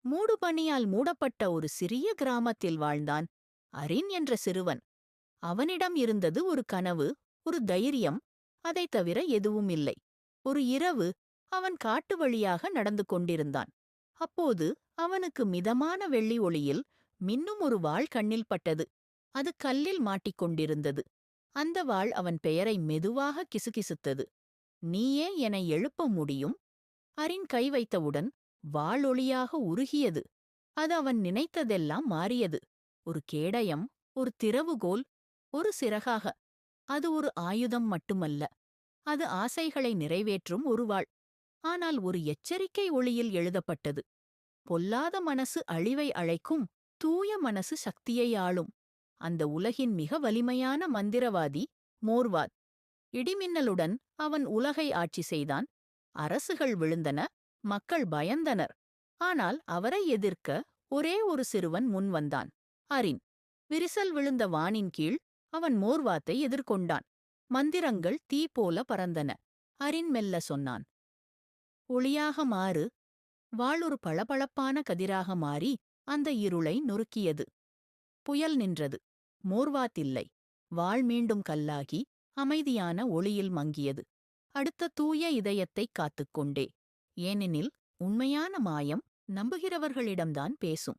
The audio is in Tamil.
மூடுபனியால் மூடப்பட்ட ஒரு சிறிய கிராமத்தில் வாழ்ந்தான் அரின் என்ற சிறுவன். அவனிடம் இருந்தது ஒரு கனவு, ஒரு தைரியம், அதைத் தவிர எதுவும் இல்லை. ஒரு இரவு அவன் காட்டு வழியாக நடந்து கொண்டிருந்தான். அப்போது அவனுக்கு மிதமான வெள்ளி ஒளியில் மின்னும் ஒரு வாள் கண்ணில் பட்டது. அது கல்லில் மாட்டிக்கொண்டிருந்தது. அந்த வாள் அவன் பெயரை மெதுவாக கிசுகிசுத்தது. "நீயே என்னை எழுப்ப முடியும்." அரின் கை வைத்தவுடன் வாள் ஒளியாக உருகியது. அது அவன் நினைத்ததெல்லாம் மாறியது. ஒரு கேடயம், ஒரு திறவுகோல், ஒரு சிறகாக. அது ஒரு ஆயுதம் மட்டுமல்ல. அது ஆசைகளை நிறைவேற்றும் ஒரு வாள். ஆனால் ஒரு எச்சரிக்கை ஒளியில் எழுதப்பட்டது. பொல்லாத மனசு அழிவை அழைக்கும், தூய மனசு சக்தியை ஆளும். அந்த உலகின் மிக வலிமையான மந்திரவாதி மோர்வாத். இடிமின்னலுடன் அவன் உலகை ஆட்சி செய்தான். அரசுகள் விழுந்தன, மக்கள் பயந்தனர். ஆனால் அவரை எதிர்க்க ஒரே ஒரு சிறுவன் முன்வந்தான், அரின். விரிசல் விழுந்த வானின் கீழ் அவன் மோர்வாத்தை எதிர்கொண்டான். மந்திரங்கள் தீ போல பறந்தன. அரின் மெல்ல சொன்னான், "ஒளியாக மாறு." வாள் ஒரு பளபளப்பான கதிராக மாறி அந்த இருளை நொறுக்கியது. புயல் நின்றது. மோர்வாத் இல்லை. வாள் மீண்டும் கல்லாகி அமைதியான ஒளியில் மங்கியது. அடுத்த தூய இதயத்தைக் காத்துக்கொண்டே. ஏனெனில் உண்மையான மாயம் நம்புகிறவர்களிடம்தான் பேசும்.